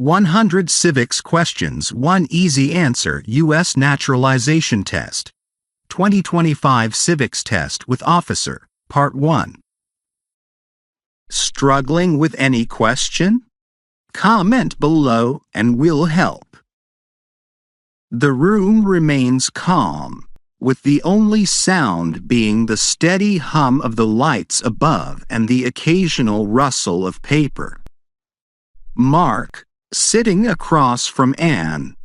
100 Civics Questions 1 Easy Answer U.S. Naturalization Test 2025 Civics Test with Officer, Part 1. Struggling with any question? Comment below and we'll help. The room remains calm, with the only sound being the steady hum of the lights above and the occasional rustle of paper. Mark, sitting across from Anne,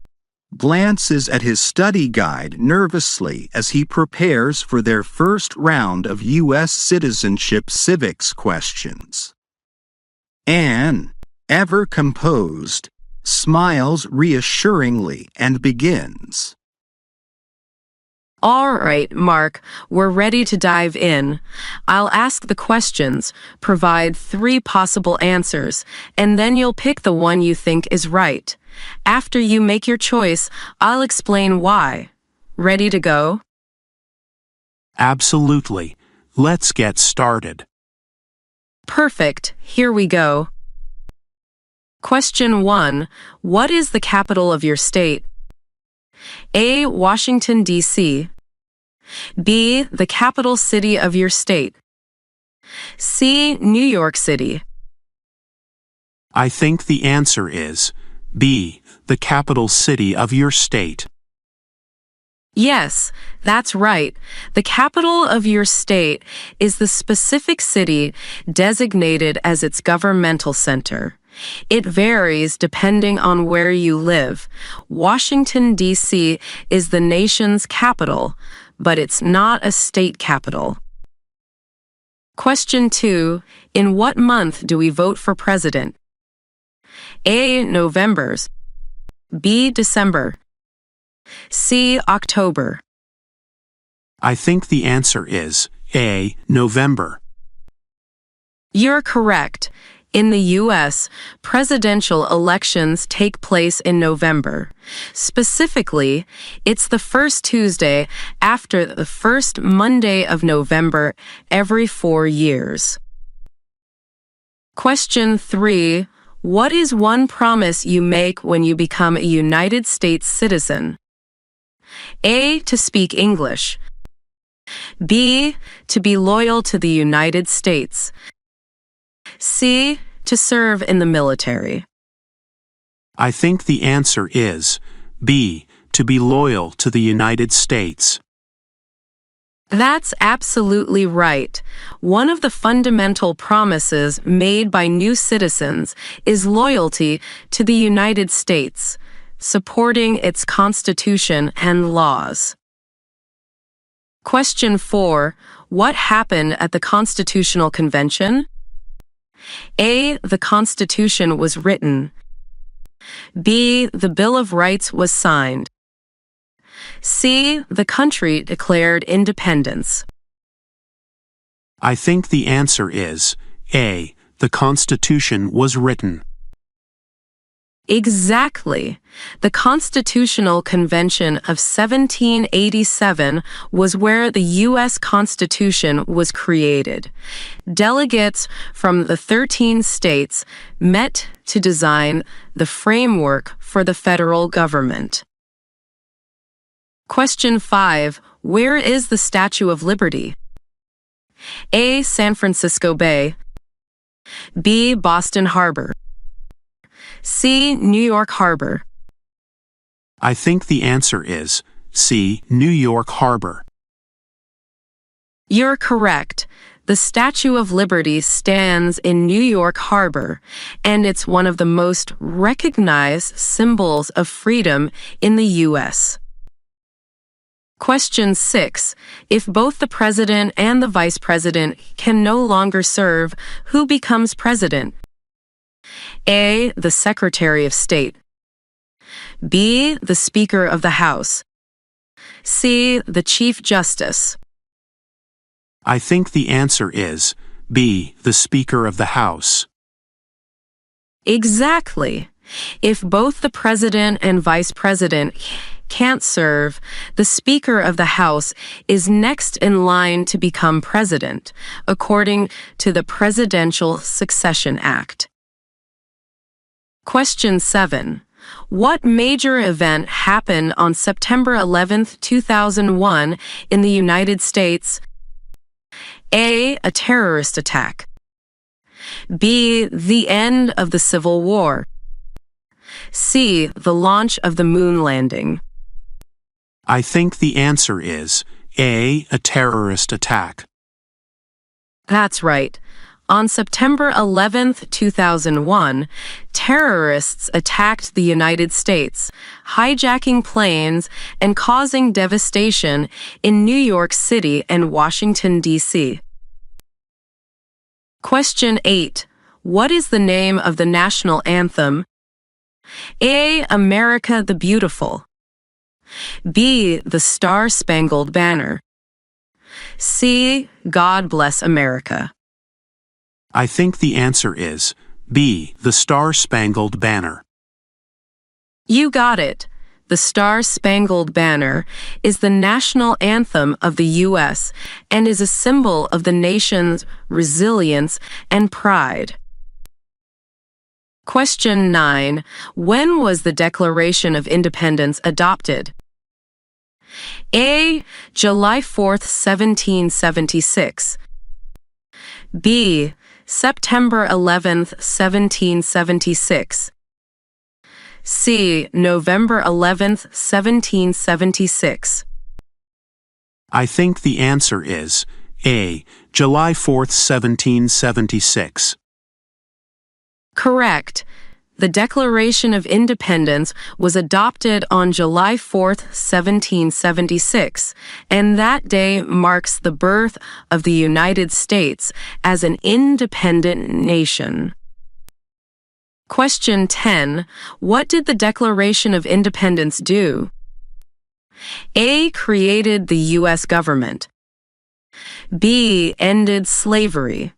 glances at his study guide nervously as he prepares for their first round of U.S. citizenship civics questions. Anne, ever composed, smiles reassuringly and begins. All right, Mark, we're ready to dive in. I'll ask the questions, provide 3 possible answers, and then you'll pick the one you think is right. After you make your choice, I'll explain why. Ready to go? Absolutely. Let's get started. Perfect. Here we go. Question 1. What is the capital of your state? A. Washington, D.C. B. The capital city of your state. C. New York City. I think the answer is B. The capital city of your state. Yes, that's right. The capital of your state is the specific city designated as its governmental center. It varies depending on where you live. Washington, D.C. is the nation's capital, but it's not a state capital. Question 2. In what month do we vote for president? A. November. B. December. C. October. I think the answer is A. November. You're correct. In the U.S., presidential elections take place in November. Specifically, it's the first Tuesday after the first Monday of November every 4 years. Question 3. What is one promise you make when you become a United States citizen? A. To speak English. B. To be loyal to the United States. C. To serve in the military. I think the answer is B. To be loyal to the United States. That's absolutely right. One of the fundamental promises made by new citizens is loyalty to the United States, supporting its Constitution and laws. Question 4. What happened at the Constitutional Convention? A. The Constitution was written. B. The Bill of Rights was signed. C. The country declared independence. I think the answer is A. The Constitution was written. Exactly. The Constitutional Convention of 1787 was where the U.S. Constitution was created. Delegates from the 13 states met to design the framework for the federal government. Question 5. Where is the Statue of Liberty? A. San Francisco Bay. B. Boston Harbor. C. New York Harbor. I think the answer is C. New York Harbor. You're correct. The Statue of Liberty stands in New York Harbor, and it's one of the most recognized symbols of freedom in the U.S. Question 6. If both the president and the vice president can no longer serve, who becomes president? A. The Secretary of State. B. The Speaker of the House. C. The Chief Justice. I think the answer is B. The Speaker of the House. Exactly. If both the president and vice president can't serve, the Speaker of the House is next in line to become president, according to the Presidential Succession Act. Question 7. What major event happened on September 11, 2001 in the United States? A. A terrorist attack. B. The end of the Civil War. C. The launch of the moon landing. I think the answer is A. A terrorist attack. That's right. On September 11, 2001, terrorists attacked the United States, hijacking planes and causing devastation in New York City and Washington, D.C. Question 8. What is the name of the national anthem? A. America the Beautiful. B. The Star-Spangled Banner. C. God Bless America. I think the answer is B. The Star-Spangled Banner. You got it. The Star-Spangled Banner is the national anthem of the U.S. and is a symbol of the nation's resilience and pride. Question 9. When was the Declaration of Independence adopted? A. July 4th, 1776. B. September 11th, 1776. C. November 11th, 1776. I think the answer is A. July 4th, 1776. Correct. The Declaration of Independence was adopted on July 4th, 1776, and that day marks the birth of the United States as an independent nation. Question 10. What did the Declaration of Independence do? A. Created the U.S. government. B. Ended slavery.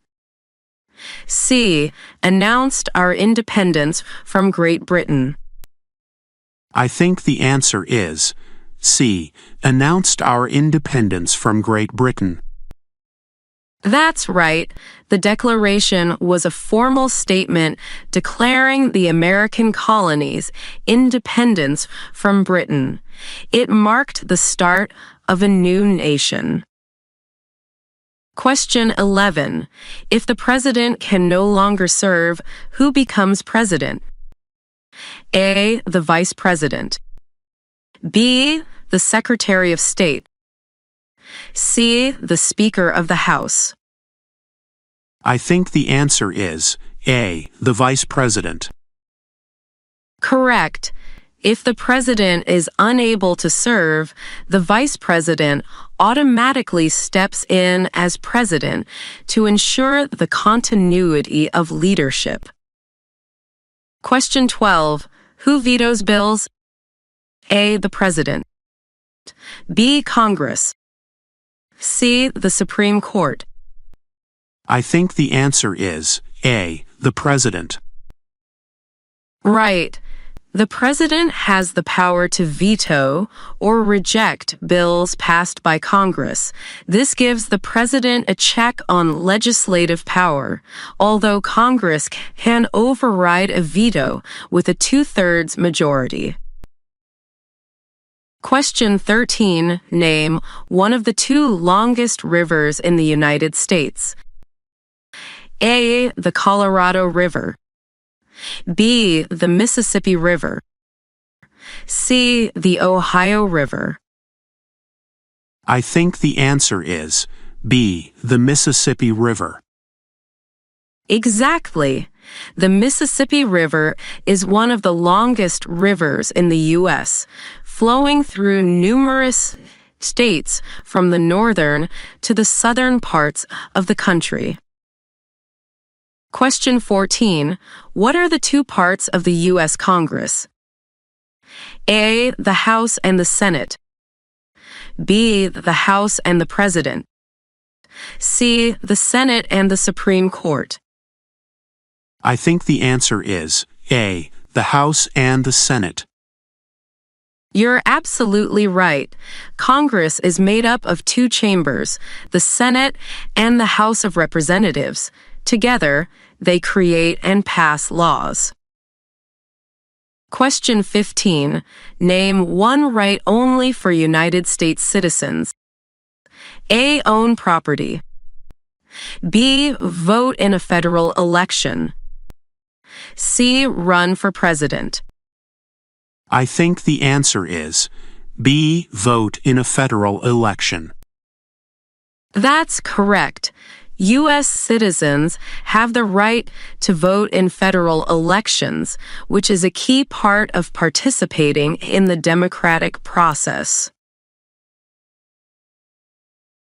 C. Announced our independence from Great Britain. I think the answer is C. Announced our independence from Great Britain. That's right. The Declaration was a formal statement declaring the American colonies' independence from Britain. It marked the start of a new nation. Question 11. If the president can no longer serve, who becomes president? A. The vice president. B. The Secretary of State. C. The Speaker of the House. I think the answer is A. The vice president. Correct. If the president is unable to serve, the vice president automatically steps in as president to ensure the continuity of leadership. Question 12. Who vetoes bills? A. The president. B. Congress. C. The Supreme Court. I think the answer is A. The president. Right. The president has the power to veto or reject bills passed by Congress. This gives the president a check on legislative power, although Congress can override a veto with a 2/3 majority. Question 13. Name one of the two longest rivers in the United States. A. The Colorado River. B. The Mississippi River. C. The Ohio River. I think the answer is B. The Mississippi River. Exactly. The Mississippi River is one of the longest rivers in the U.S., flowing through numerous states from the northern to the southern parts of the country. Question 14. What are the two parts of the U.S. Congress? A. The House and the Senate. B. The House and the President. C. The Senate and the Supreme Court. I think the answer is A. The House and the Senate. You're absolutely right. Congress is made up of two chambers, the Senate and the House of Representatives. Together, they create and pass laws. Question 15. Name one right only for United States citizens. A. Own property. B. Vote in a federal election. C. Run for president. I think the answer is B. Vote in a federal election. That's correct. U.S. citizens have the right to vote in federal elections, which is a key part of participating in the democratic process.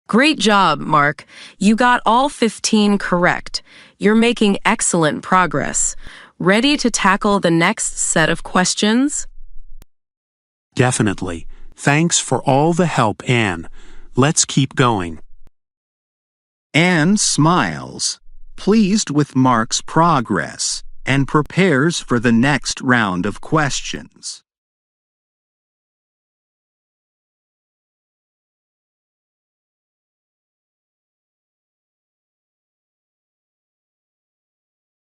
Great job, Mark. You got all 15 correct. You're making excellent progress. Ready to tackle the next set of questions? Definitely. Thanks for all the help, Anne. Let's keep going. Anne smiles, pleased with Mark's progress, and prepares for the next round of questions.